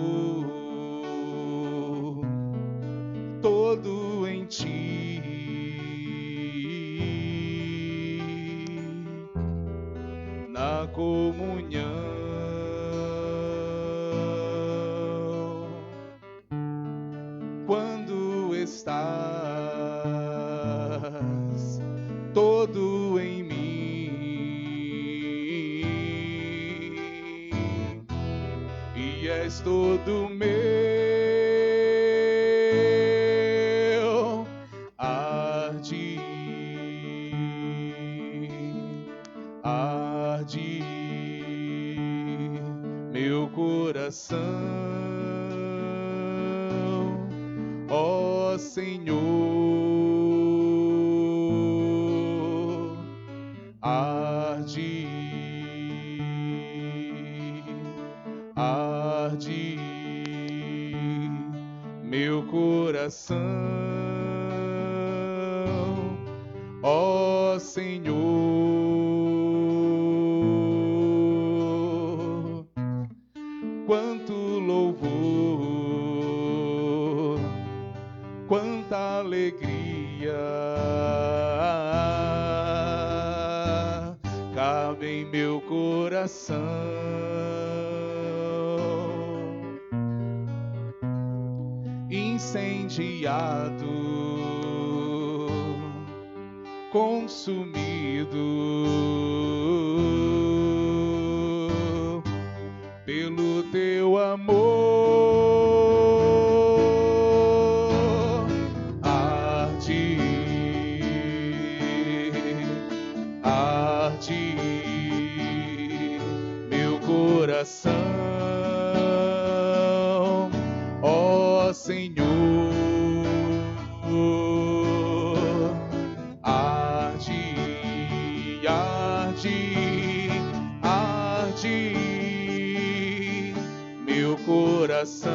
todo em ti, na comunhão, quando estás todo em mim e és todo meu, arde, arde meu coração, ó Senhor. Arde, arde meu coração, ó Senhor. Quanto louvor, quanta alegria cabe em meu coração. Incendiado, consumido pelo teu amor, arde, arde meu coração, ó Senhor. Arde, arde, arde meu coração,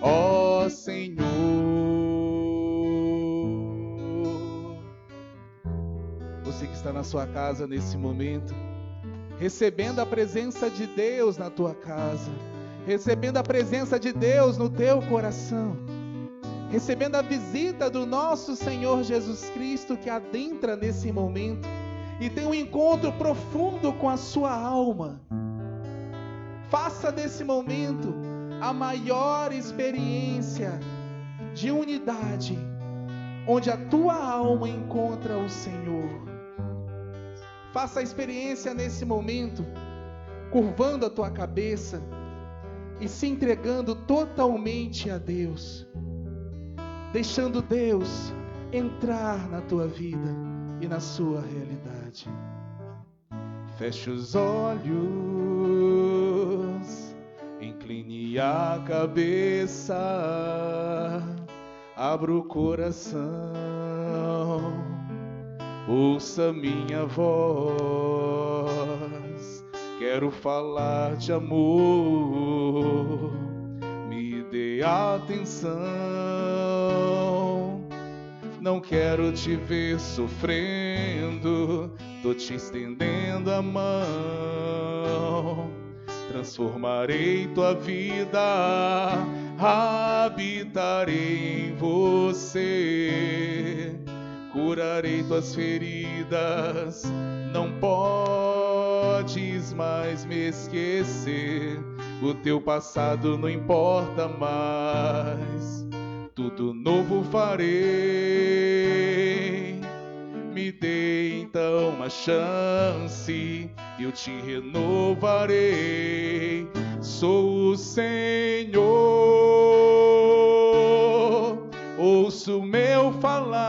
ó Senhor. Você que está na sua casa nesse momento, recebendo a presença de Deus na tua casa, recebendo a presença de Deus no teu coração, recebendo a visita do nosso Senhor Jesus Cristo, que adentra nesse momento e tem um encontro profundo com a sua alma. Faça desse momento a maior experiência de unidade, onde a tua alma encontra o Senhor. Faça a experiência nesse momento, curvando a tua cabeça e se entregando totalmente a Deus, deixando Deus entrar na tua vida e na sua realidade. Feche os olhos, incline a cabeça, abra o coração, ouça minha voz. Quero falar de amor, me dê atenção. Não quero te ver sofrendo, tô te estendendo a mão. Transformarei tua vida, habitarei em você. Curarei tuas feridas, não podes mais me esquecer. O teu passado não importa mais, tudo novo farei. Me dê então uma chance, eu te renovarei. Sou o Senhor, ouço o meu falar.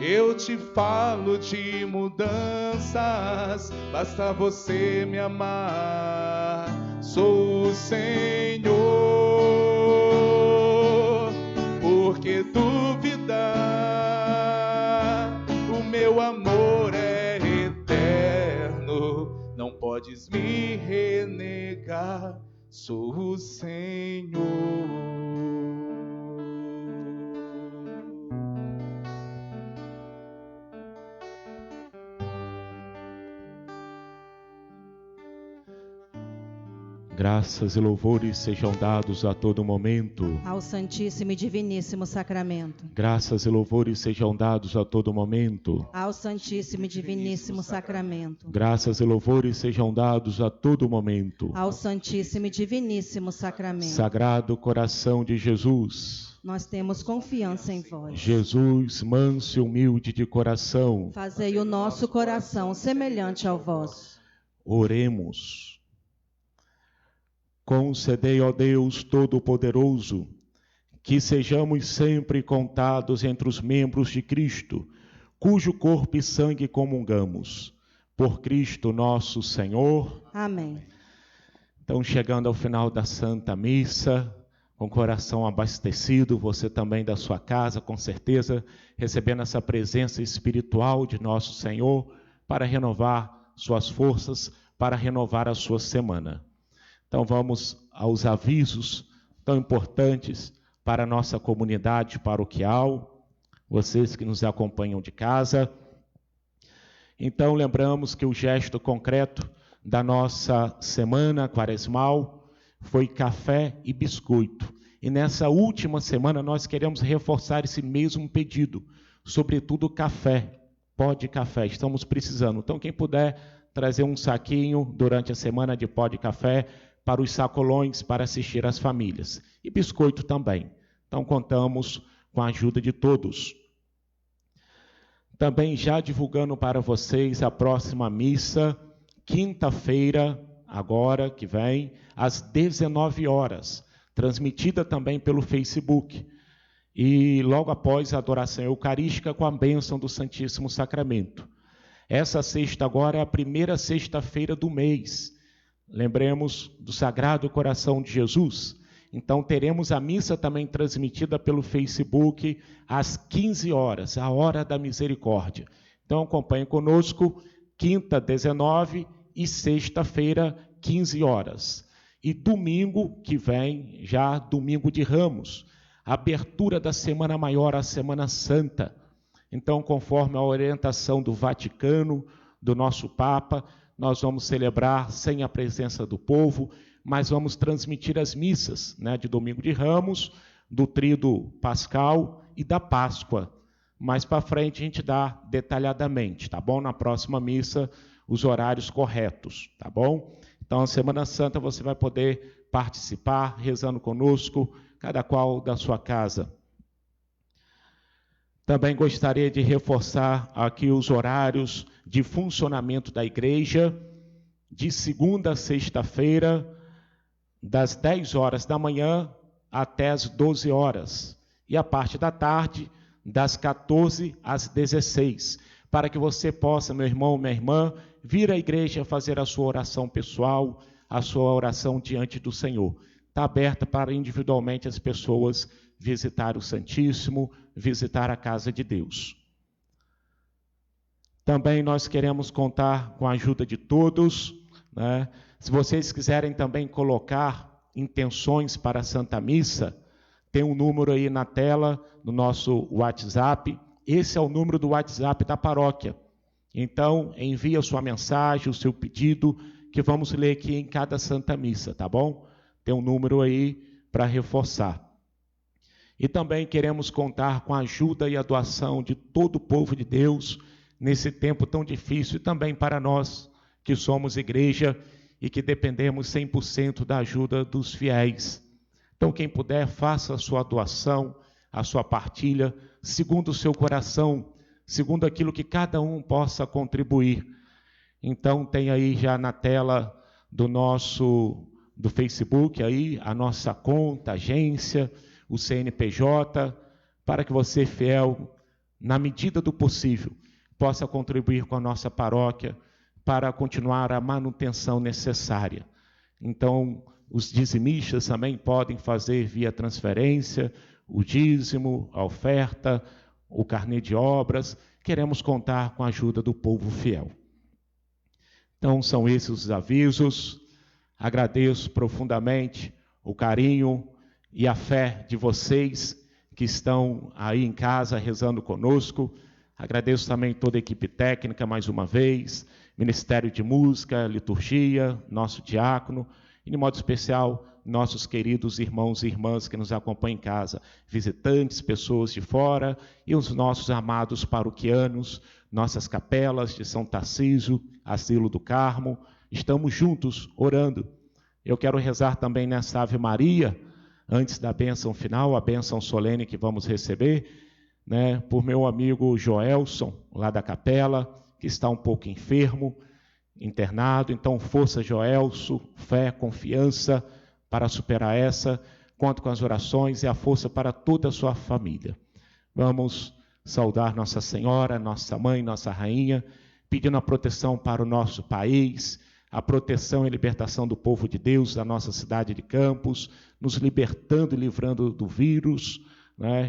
Eu te falo de mudança, promessas, basta você me amar. Sou o Senhor, porque duvidar, o meu amor é eterno, não podes me renegar. Sou o Senhor. Graças e louvores sejam dados a todo momento ao Santíssimo e Diviníssimo Sacramento. Graças e louvores sejam dados a todo momento Ao Santíssimo e Diviníssimo Sacramento. Graças e louvores sejam dados a todo momento Ao Santíssimo e Diviníssimo Sacramento. Sagrado coração de Jesus, nós temos confiança em vós. Jesus, manso e humilde de coração, fazei o nosso coração semelhante ao vosso. Oremos. Concedei, ó Deus Todo-Poderoso, que sejamos sempre contados entre os membros de Cristo, cujo corpo e sangue comungamos. Por Cristo nosso Senhor. Amém. Então, chegando ao final da Santa Missa, com o coração abastecido, você também da sua casa, com certeza, recebendo essa presença espiritual de nosso Senhor para renovar suas forças, para renovar a sua semana. Então vamos aos avisos tão importantes para a nossa comunidade paroquial, vocês que nos acompanham de casa. Então lembramos que o gesto concreto da nossa semana quaresmal foi café e biscoito. E nessa última semana nós queremos reforçar esse mesmo pedido, sobretudo café, pó de café, estamos precisando. Então quem puder trazer um saquinho durante a semana de pó de café, para os sacolões, para assistir às famílias. E biscoito também. Então, contamos com a ajuda de todos. Também já divulgando para vocês a próxima missa, quinta-feira, agora que vem, às 19 horas, transmitida também pelo Facebook. E logo após a adoração eucarística com a bênção do Santíssimo Sacramento. Essa sexta agora é a primeira sexta-feira do mês. Lembremos do Sagrado Coração de Jesus. Então teremos a missa também transmitida pelo Facebook às 15 horas, a hora da misericórdia. Então acompanhe conosco, quinta 19 e sexta-feira 15 horas. E domingo que vem, já domingo de Ramos, abertura da Semana Maior, a Semana Santa. Então, conforme a orientação do Vaticano, do nosso Papa, nós vamos celebrar sem a presença do povo, mas vamos transmitir as missas, de domingo de Ramos, do Tríduo Pascal e da Páscoa. Mais para frente a gente dá detalhadamente, tá bom? Na próxima missa, os horários corretos, tá bom? Então, a Semana Santa você vai poder participar, rezando conosco, cada qual da sua casa. Também gostaria de reforçar aqui os horários de funcionamento da igreja, de segunda a sexta-feira, das 10 horas da manhã até as 12 horas, e a parte da tarde, das 14 às 16, para que você possa, meu irmão, minha irmã, vir à igreja fazer a sua oração pessoal, a sua oração diante do Senhor. Está aberta para individualmente as pessoas visitar o Santíssimo, visitar a casa de Deus. Também nós queremos contar com a ajuda de todos, Se vocês quiserem também colocar intenções para a Santa Missa, tem um número aí na tela, no nosso WhatsApp. Esse é o número do WhatsApp da paróquia. Então, envie a sua mensagem, o seu pedido, que vamos ler aqui em cada Santa Missa, tá bom? Tem um número aí para reforçar. E também queremos contar com a ajuda e a doação de todo o povo de Deus nesse tempo tão difícil, e também para nós que somos igreja e que dependemos 100% da ajuda dos fiéis. Então, quem puder, faça a sua doação, a sua partilha, segundo o seu coração, segundo aquilo que cada um possa contribuir. Então, tem aí já na tela do Facebook, aí, a nossa conta, agência, o CNPJ, para que você, fiel, na medida do possível, possa contribuir com a nossa paróquia para continuar a manutenção necessária. Então, os dizimistas também podem fazer via transferência o dízimo, a oferta, o carnê de obras. Queremos contar com a ajuda do povo fiel. Então, são esses os avisos. Agradeço profundamente o carinho e a fé de vocês que estão aí em casa rezando conosco. Agradeço também toda a equipe técnica mais uma vez, Ministério de Música, Liturgia, nosso diácono, e de modo especial, nossos queridos irmãos e irmãs que nos acompanham em casa, visitantes, pessoas de fora e os nossos amados paroquianos, nossas capelas de São Tarcísio, Asilo do Carmo. Estamos juntos orando. Eu quero rezar também nessa Ave Maria, antes da bênção final, a bênção solene que vamos receber, por meu amigo Joelson, lá da capela, que está um pouco enfermo, internado. Então, força, Joelson, fé, confiança para superar essa. Conto com as orações e a força para toda a sua família. Vamos saudar Nossa Senhora, nossa Mãe, nossa Rainha, pedindo a proteção para o nosso país, a proteção e libertação do povo de Deus, da nossa cidade de Campos, nos libertando e livrando do vírus,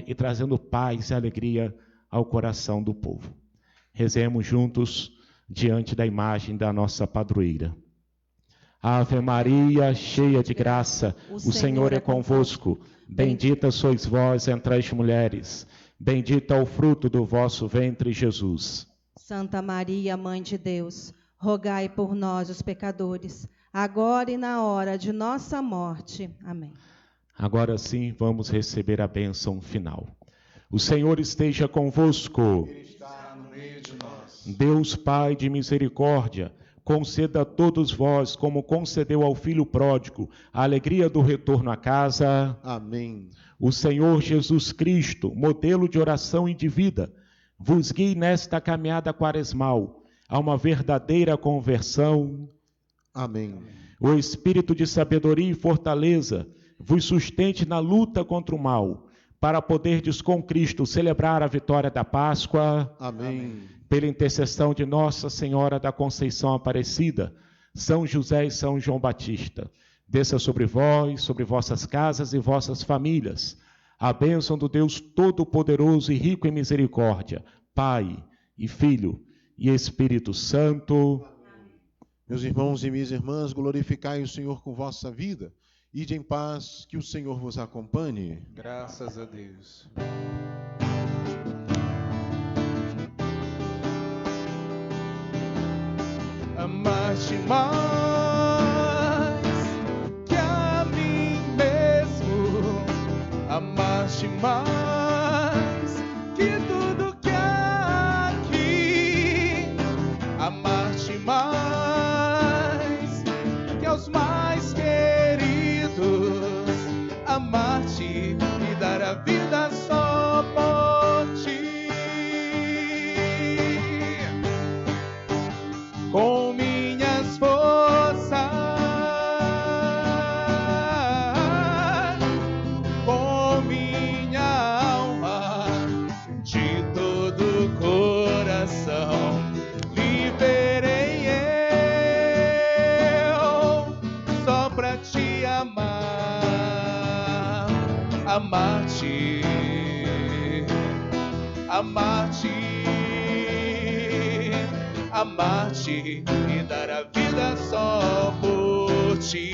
e trazendo paz e alegria ao coração do povo. Rezemos juntos diante da imagem da nossa padroeira. Ave Maria, cheia de graça, o Senhor é convosco. Bendita sois vós entre as mulheres. Bendito é o fruto do vosso ventre, Jesus. Santa Maria, Mãe de Deus, rogai por nós, os pecadores, agora e na hora de nossa morte. Amém. Agora sim, vamos receber a bênção final. O Senhor esteja convosco. Ele está no meio de nós. Deus Pai de misericórdia, conceda a todos vós, como concedeu ao Filho pródigo, a alegria do retorno à casa. Amém. O Senhor Jesus Cristo, modelo de oração e de vida, vos guie nesta caminhada quaresmal a uma verdadeira conversão. Amém. O Espírito de sabedoria e fortaleza vos sustente na luta contra o mal, para poderdes com Cristo celebrar a vitória da Páscoa. Amém. Pela intercessão de Nossa Senhora da Conceição Aparecida, São José e São João Batista, desça sobre vós, sobre vossas casas e vossas famílias, a bênção do Deus Todo-Poderoso e rico em misericórdia, Pai e Filho e Espírito Santo. Meus irmãos e minhas irmãs, glorificai o Senhor com vossa vida. Ide em paz, que o Senhor vos acompanhe. Graças a Deus. Amar-te mais que a mim mesmo, amar-te mais que tudo que há aqui, amar-te mais que aos mais queridos, amar-te e dar a vida só por ti. Com minhas forças, com minha alma, de todo o coração, viverei eu só pra te amar, amar-te, amar-te, amar-te e dar a vida só por ti.